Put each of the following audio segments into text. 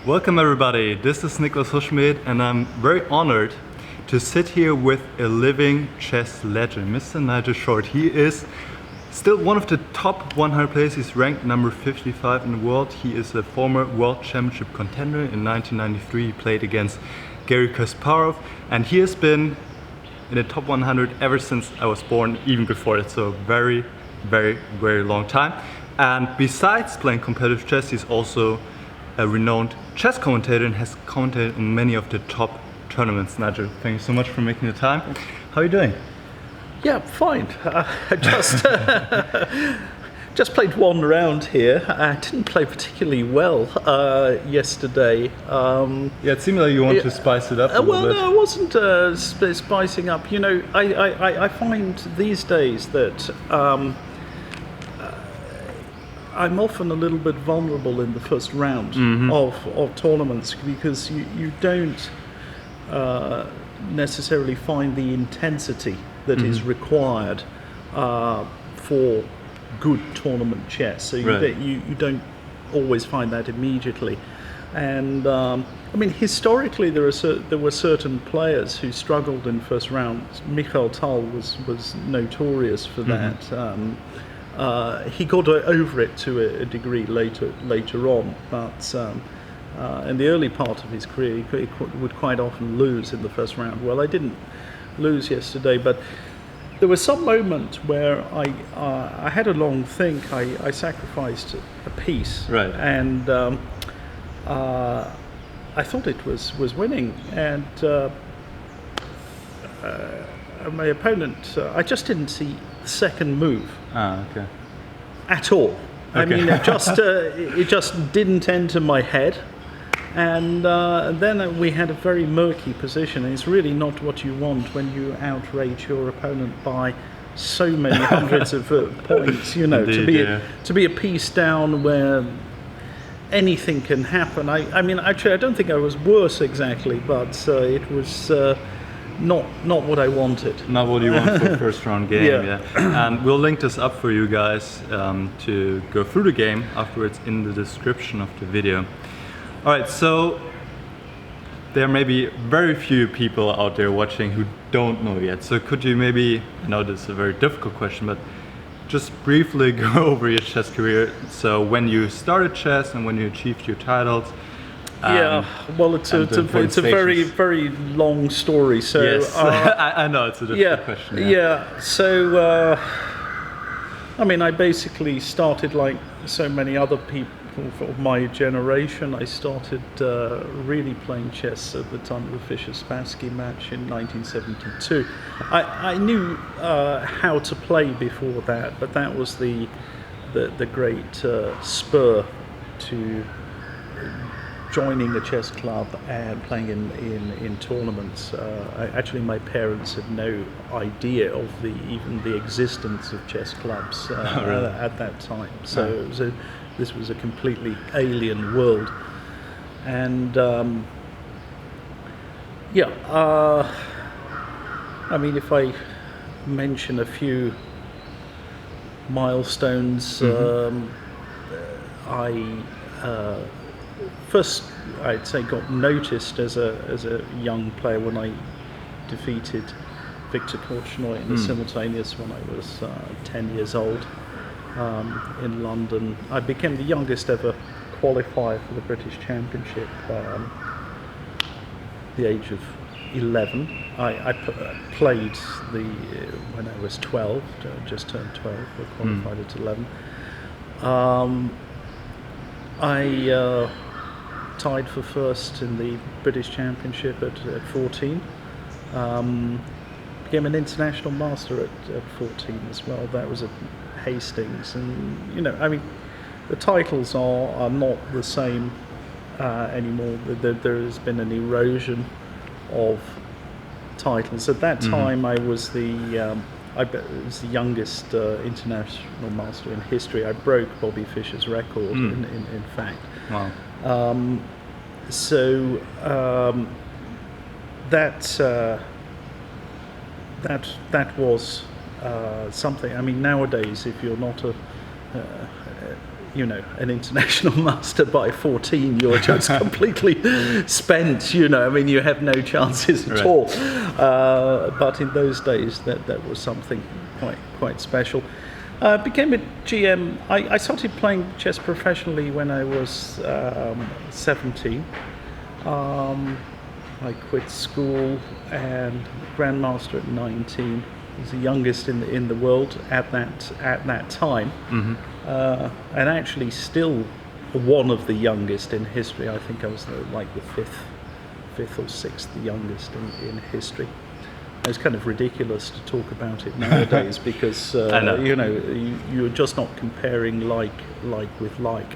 Welcome everybody, this is Huschenbeth and I'm very honored to sit here with a living chess legend, Mr. Nigel Short. He is still one of the top 100 players. He's ranked number 55 in the world. He is a former world championship contender. In 1993 he played against Garry Kasparov and he has been in the top 100 ever since I was born, even before that, so very long time. And besides playing competitive chess, he's also a renowned chess commentator and has commentated on many of the top tournaments. Nigel, thank you so much for making the time. How are you doing? Yeah, fine. Just played one round here. I didn't play particularly well yesterday. Yeah, it seemed like you want to spice it up a little bit. No, I wasn't spicing up. You know, I find these days that I'm often a little bit vulnerable in the first round of tournaments because you don't necessarily find the intensity that is required for good tournament chess. So you don't always find that immediately. And I mean, historically, there were certain players who struggled in first rounds. Mikhail Tal was notorious for that. He got over it to a degree later on, but in the early part of his career, he would quite often lose in the first round. Well, I didn't lose yesterday, but there was some moment where I had a long think. I sacrificed a piece, and I thought it was winning, and my opponent, I just didn't see the second move at all. I mean, it just didn't enter my head, and then we had a very murky position. And it's really not what you want when you outrage your opponent by so many hundreds of points. You know, indeed, to be a piece down where anything can happen. I mean, actually, I don't think I was worse exactly, but it was not what I wanted. Not what you want for a first round game, yeah. And we'll link this up for you guys to go through the game afterwards in the description of the video. Alright, so there may be very few people out there watching who don't know yet. So could you maybe, I know this is a very difficult question, but just briefly go over your chess career. So when you started chess and when you achieved your titles. Yeah, well, it's a very long story. So yes. I know it's a difficult question. Yeah. So I mean, I basically started like so many other people of my generation. I started really playing chess at the time of the Fischer-Spassky match in 1972. I knew how to play before that, but that was the great spur to joining a chess club and playing in tournaments. Actually, my parents had no idea of even the existence of chess clubs at that time. So this was a completely alien world. And I mean, if I mention a few milestones, first, I'd say got noticed as a young player when I defeated Victor Korchnoi in the simultaneous when I was 10 years old in London. I became the youngest ever qualifier for the British Championship the age of 11. I played when I was 12, just turned 12, I qualified at 11. I tied for first in the British Championship at 14. Became an international master at 14 as well. That was at Hastings, and you know, I mean, the titles are not the same anymore. There has been an erosion of titles. At that time, I was the youngest international master in history. I broke Bobby Fischer's record, in fact. Wow. That was something. I mean, nowadays, if you're not an international master by 14, you're just completely spent. I mean, you have no chances at all. But in those days, that was something quite special. Became a GM. I started playing chess professionally when I was 17. I quit school and grandmaster at 19. I was the youngest in the world at that time, and actually still one of the youngest in history. I think I was like the fifth or sixth youngest in history. It's kind of ridiculous to talk about it nowadays because you're just not comparing like with like.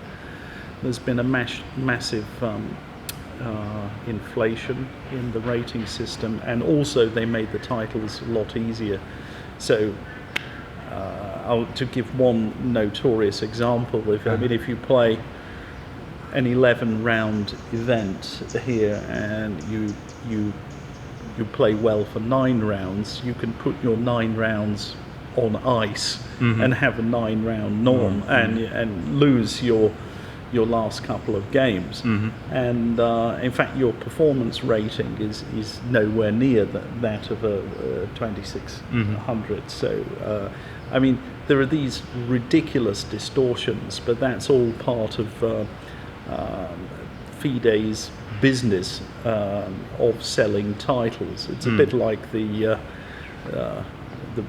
There's been a massive inflation in the rating system, and also they made the titles a lot easier. So to give one notorious example, if you play an 11-round event here and you play well for 9 rounds, you can put your 9 rounds on ice and have a 9-round norm and lose your last couple of games, and in fact your performance rating is nowhere near that of a 2600. So I mean, there are these ridiculous distortions, but that's all part of FIDE's business of selling titles. It's a bit like the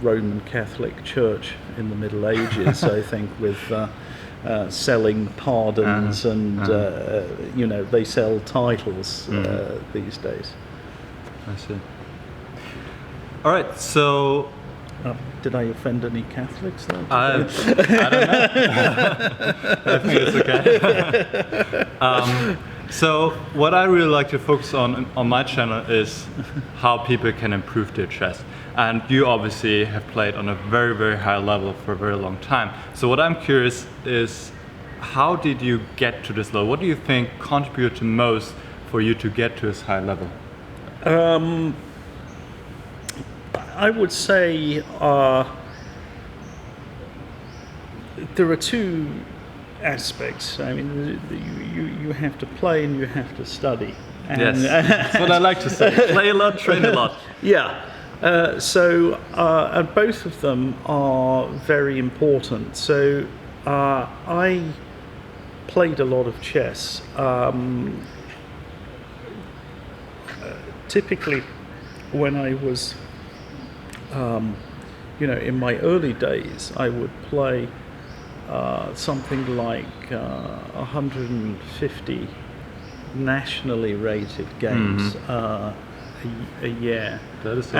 Roman Catholic Church in the Middle Ages, I think, with selling pardons and they sell titles these days. I see. All right, so did I offend any Catholics there? I don't know. I think it's okay. So what I really like to focus on my channel is how people can improve their chess. And you obviously have played on a very, very high level for a very long time. So what I'm curious is, how did you get to this level? What do you think contributed most for you to get to this high level? I would say there are two aspects. I mean, you have to play and you have to study. And yes, that's what I like to say. Play a lot, train a lot. Yeah. So both of them are very important. So I played a lot of chess. Typically, when I was, in my early days, I would play something like 150 nationally rated games a year. That is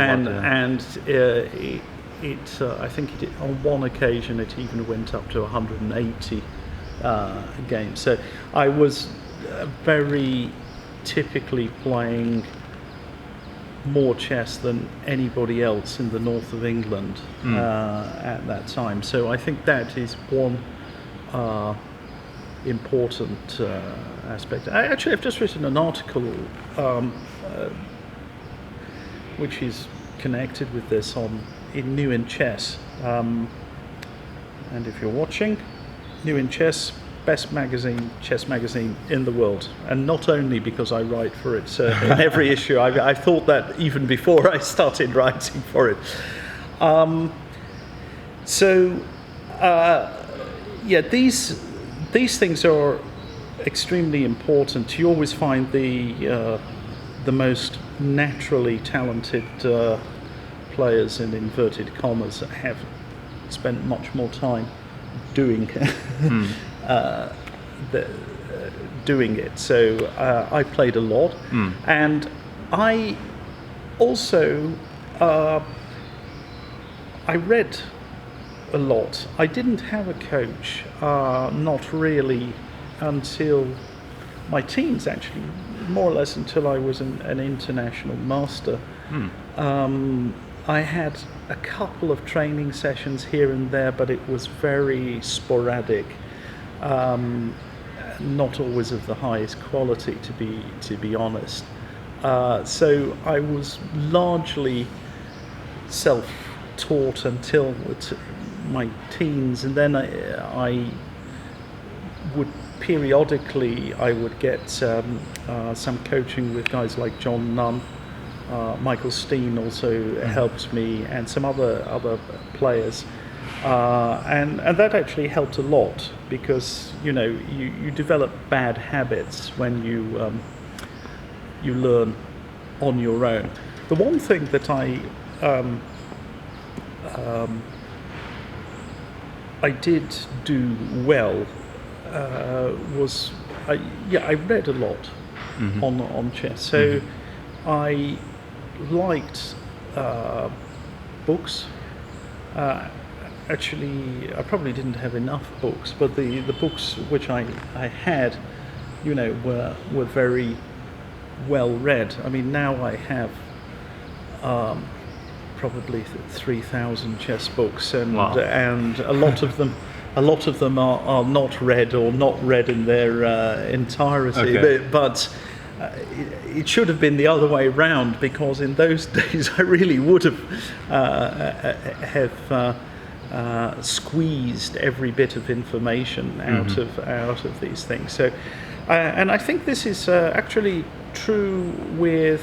I think on one occasion it even went up to 180 games. So I was very typically playing more chess than anybody else in the north of England at that time. So I think that is one important aspect. I've just written an article which is connected with this in New in Chess. And if you're watching, New in Chess, best chess magazine in the world, and not only because I write for it in every issue. I thought that even before I started writing for it. These things are extremely important. You always find the most naturally talented players, in inverted commas, have spent much more time doing doing it. So I played a lot, and I also I read a lot. I didn't have a coach, not really until my teens, actually, more or less until I was an international master. I had a couple of training sessions here and there, but it was very sporadic, not always of the highest quality, to be honest. So I was largely self-taught until my teens, and then I would periodically I would get some coaching with guys like John Nunn. Michael Steen also helped me, and some other players, and that actually helped a lot, because you develop bad habits when you learn on your own. The one thing that I did do well was I read a lot on chess, so I liked books. Actually, I probably didn't have enough books, but the books which I had, were very well read. I mean, now I have probably 3,000 chess books, and Wow. and a lot of them are not read, or not read in their entirety. Okay. But it should have been the other way round, because in those days I really would have squeezed every bit of information out of these things. So, and I think this is actually true with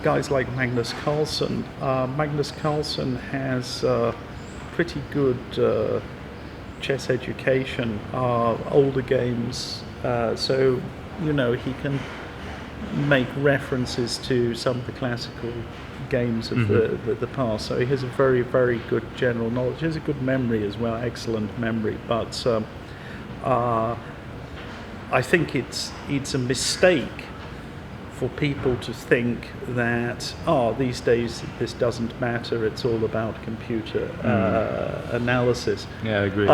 guys like Magnus Carlsen. Magnus Carlsen has pretty good chess education, older games, so he can make references to some of the classical games of the past. So he has a very, very good general knowledge. He has a good memory as well, excellent memory. But I think it's a mistake for people to think that these days this doesn't matter. It's all about computer analysis. Yeah, I agree.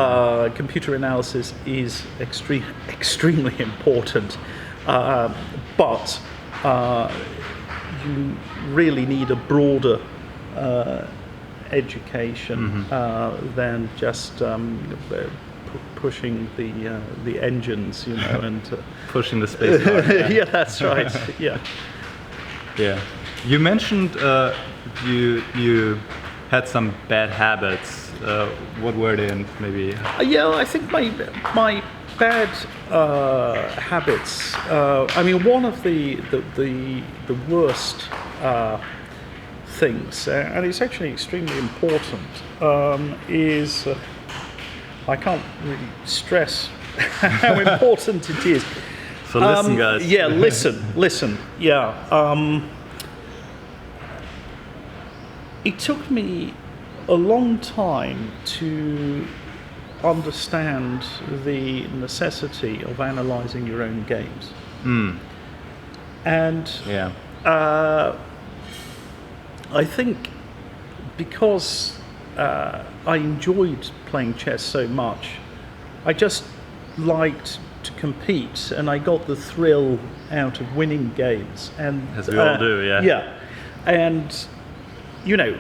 Computer analysis is extremely important, but you really need a broader education than just pushing the engines, and Pushing the space bar. yeah, that's right. Yeah. Yeah. You mentioned you had some bad habits. What were they, and maybe? Yeah, I think my bad habits. I mean, one of the worst things, and it's actually extremely important, is I can't really stress how important it is. So listen, guys. Yeah, listen. Yeah. It took me a long time to understand the necessity of analysing your own games. And Yeah. I think because I enjoyed playing chess so much, I just liked to compete, and I got the thrill out of winning games. And As we all do, yeah. Yeah, and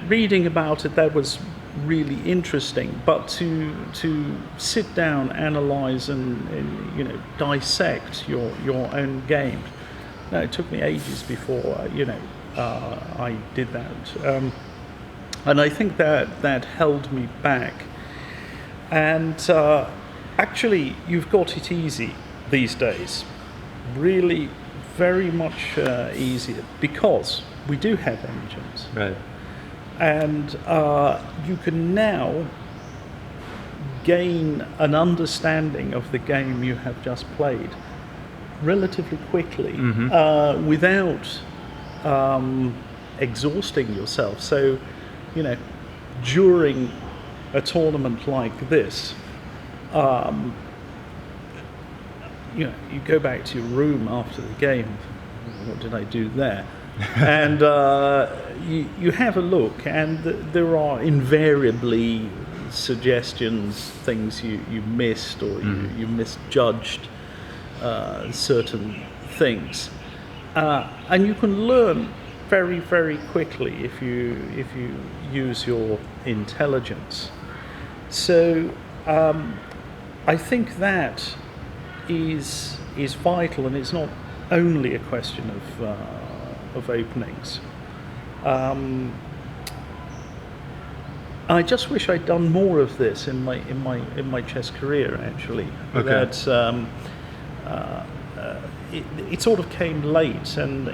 reading about it, that was really interesting. But to sit down, analyse, and dissect your own game, it took me ages before I did that. And I think that held me back. And actually, you've got it easy these days. Really, very much easier, because we do have engines. Right. And you can now gain an understanding of the game you have just played relatively quickly, without exhausting yourself. So, during a tournament like this, you go back to your room after the game. What did I do there? And you have a look, and there are invariably suggestions, things you missed, or you misjudged certain things, and you can learn very, very quickly if you use your intelligence. So I think that is vital, and it's not only a question of openings. I just wish I'd done more of this in my chess career. Actually, Okay. It sort of came late, and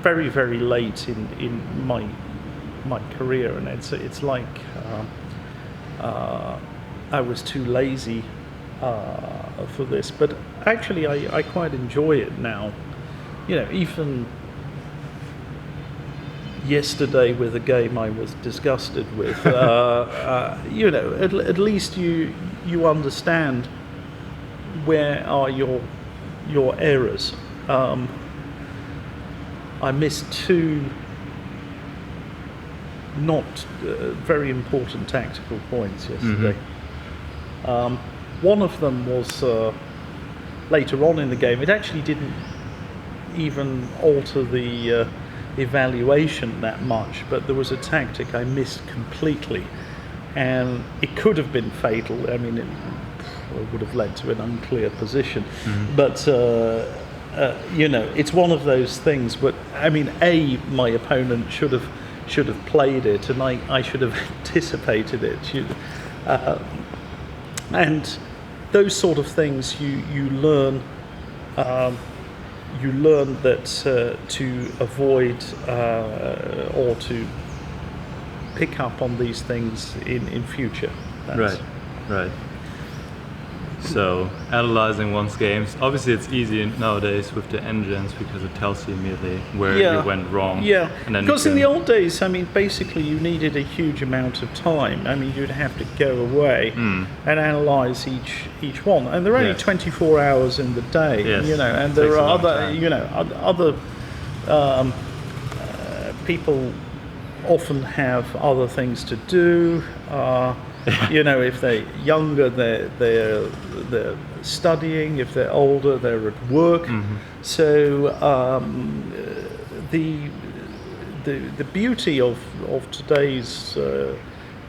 very very late in my career, and it's like I was too lazy for this. But actually, I quite enjoy it now. Even yesterday with a game I was disgusted with, at least you understand where are your errors. I missed two not very important tactical points yesterday. One of them was later on in the game. It actually didn't even alter the evaluation that much, but there was a tactic I missed completely, and it could have been fatal. I mean, it would have led to an unclear position. But it's one of those things. But I mean, my opponent should have played it, and I should have anticipated it. And those sort of things you learn. You learn that to avoid or to pick up on these things in future. Right. So analyzing one's games, obviously it's easy nowadays with the engines because it tells you immediately where you went wrong. Yeah, and then because in the old days, I mean, basically you needed a huge amount of time. I mean, you'd have to go away and analyse each one, and there are only 24 hours in the day. Yes. And there are time. other people often have other things to do. If they're younger, they're studying. If they're older, they're at work. So the beauty of today's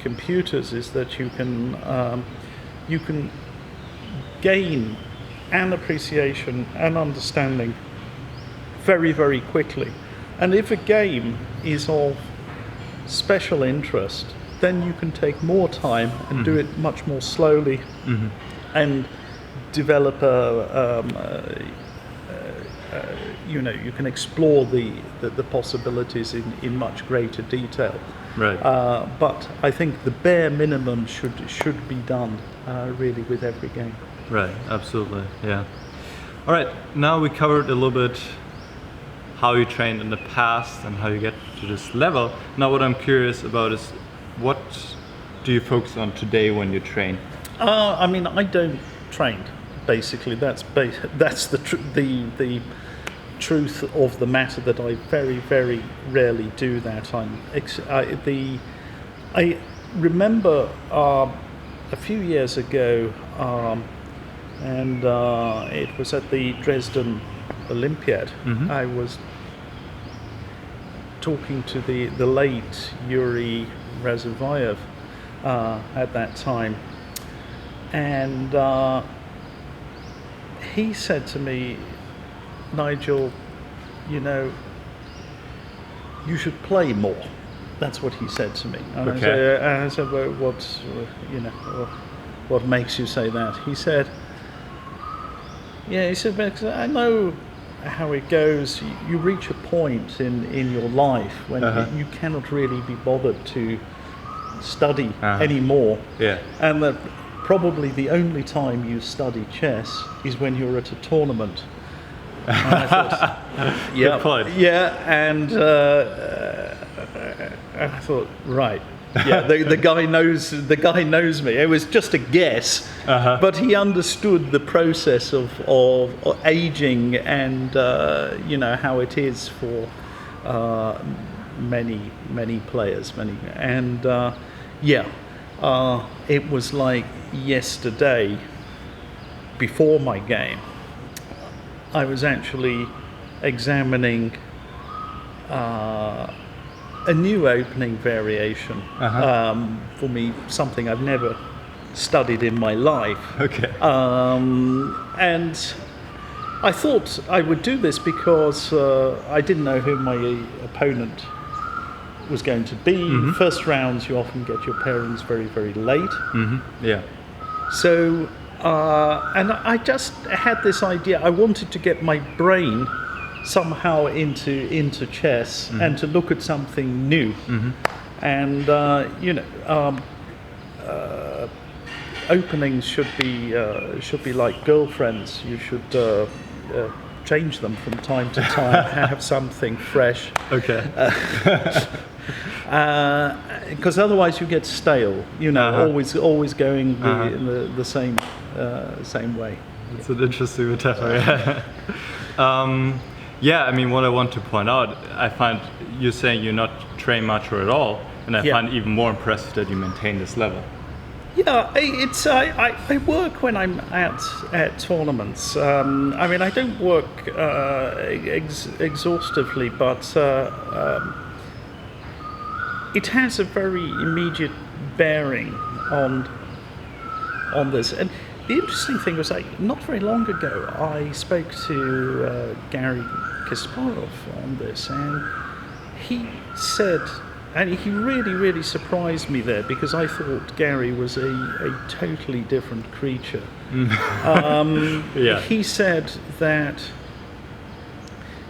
computers is that you can gain an appreciation and understanding very very quickly. And if a game is of special interest, then you can take more time and do it much more slowly and develop you can explore the possibilities in much greater detail. Right. But I think the bare minimum should be done really with every game. Right, absolutely, yeah. All right, now we covered a little bit how you trained in the past and how you get to this level. Now what I'm curious about is, what do you focus on today when you train? I mean, I don't train. Basically, that's the truth of the matter. That I very, very rarely do that. I remember a few years ago, and it was at the Dresden Olympiad. I was talking to the late Yuri Razuaev at that time, and he said to me, "Nigel, you should play more." That's what he said to me. And I said, "Well, what makes you say that?" He said, "Because I know how it goes. You reach a point in your life when you cannot really be bothered to study anymore, and that probably the only time you study chess is when you're at a tournament." And I thought, Good point. and I thought, right. The guy knows me. It was just a guess, but he understood the process of aging and how it is for many players, it was like yesterday before my game. I was actually examining a new opening variation for me, something I've never studied in my life. Okay. And I thought I would do this because I didn't know who my opponent was going to be. First rounds, you often get your pairings very, very late. Yeah. So, and I just had this idea. I wanted to get my brain somehow into chess and to look at something new. And openings should be like girlfriends. You should change them from time to time. Have something fresh. Okay. Because otherwise you get stale. Always going in the same way. It's an interesting metaphor. Yeah. I mean, what I want to point out, I find you saying you're not trained much or at all, and I find even more impressive that you maintain this level. Yeah, I work when I'm at tournaments. I mean, I don't work exhaustively, but it has a very immediate bearing on this. And the interesting thing was, not very long ago, I spoke to Garry Kasparov on this, and he said. And he really, really surprised me there, because I thought Garry was a totally different creature. He said that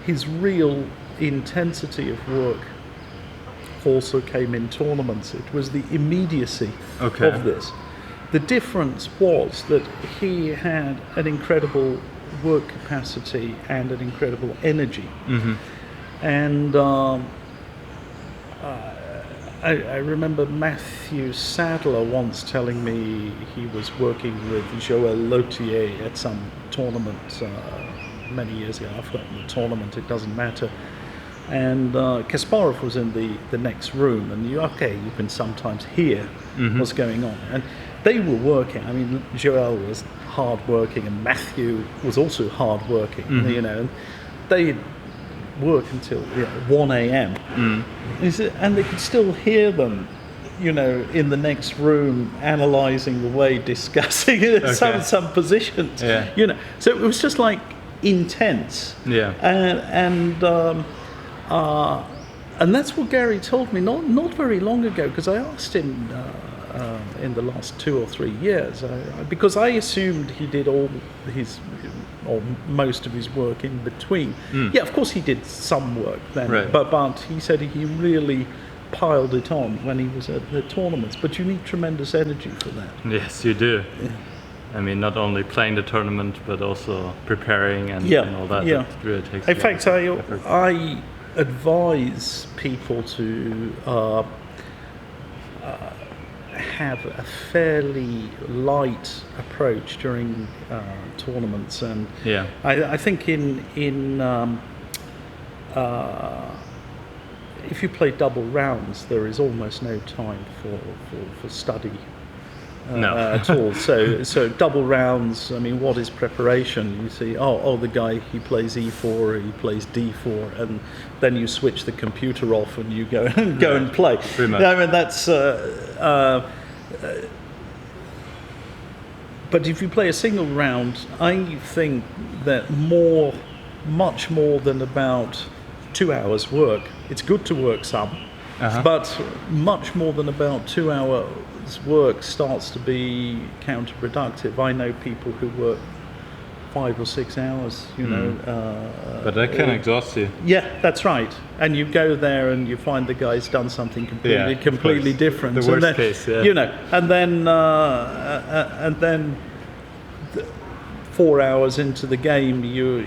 his real intensity of work also came in tournaments. It was the immediacy of this. The difference was that he had an incredible work capacity and an incredible energy. And I remember Matthew Sadler once telling me he was working with Joël Lautier at some tournament many years ago. I've forgotten the tournament, it doesn't matter. And Kasparov was in the next room, and you can sometimes hear what's going on. And they were working. I mean, Joël was hard working, and Matthew was also hard working. And they work until 1 a.m. And they could still hear them, in the next room, analysing the way, discussing some positions. So it was just like intense. And that's what Garry told me not very long ago, because I asked him in the last 2 or 3 years, because I assumed he did all his or most of his work in between. Yeah, of course he did some work then, but he said he really piled it on when he was at the tournaments. But you need tremendous energy for that. Yes, you do. I mean, not only playing the tournament, but also preparing and all that. It really takes. In fact, I advise people to have a fairly light approach during tournaments, and I think if you play double rounds, there is almost no time for study at all. So double rounds, I mean, what is preparation? You see, the guy, he plays e4 or he plays d4, and then you switch the computer off and you go and play. Pretty much. I mean, that's but if you play a single round, I think that much more than about 2 hours work. It's good to work some, but much more than about 2 hours work starts to be counterproductive. I know people who work 5 or 6 hours, but that can exhaust you. Yeah, that's right. And you go there and you find the guy's done something completely different. The worst case, and then 4 hours into the game, you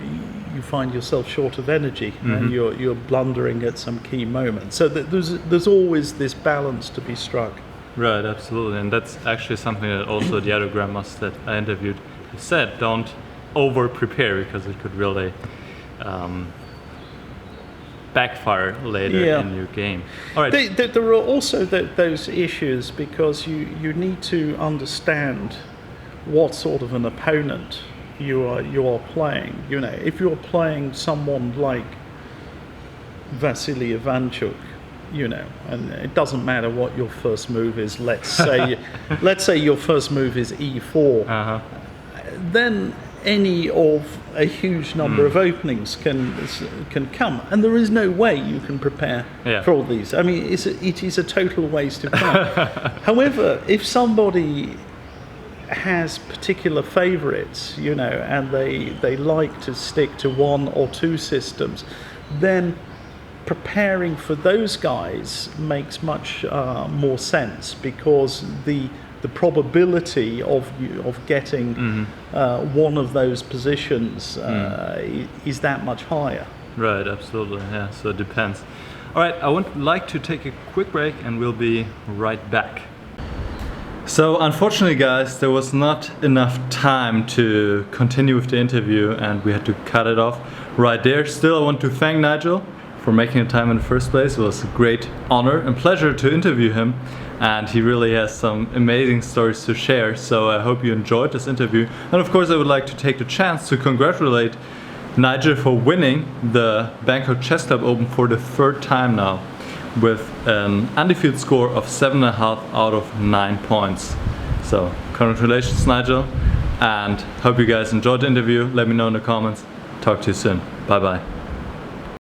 find yourself short of energy, and you're blundering at some key moments. So there's always this balance to be struck. Right, absolutely, and that's actually something that also the other grandmasters that I interviewed said: don't over-prepare, because it could really backfire later in your game. All right. There are also those issues, because you need to understand what sort of an opponent you are playing. If you're playing someone like Vasily Ivanchuk, and it doesn't matter what your first move is. Let's say your first move is e4. Then any of a huge number of openings can come, and there is no way you can prepare for all these. I mean, it is a total waste of time. However, if somebody has particular favorites, you know, and they like to stick to one or two systems, then preparing for those guys makes much more sense, because the probability of getting one of those positions is that much higher. Right, absolutely, yeah, so it depends. All right, I would like to take a quick break and we'll be right back. So unfortunately, guys, there was not enough time to continue with the interview and we had to cut it off right there. Still, I want to thank Nigel for making the time in the first place. It was a great honor and pleasure to interview him, and he really has some amazing stories to share. So I hope you enjoyed this interview. And of course, I would like to take the chance to congratulate Nigel for winning the Bangkok Chess Club Open for the third time now, with an undefeated score of 7.5 out of 9 points. So congratulations, Nigel, and hope you guys enjoyed the interview. Let me know in the comments. Talk to you soon. Bye bye.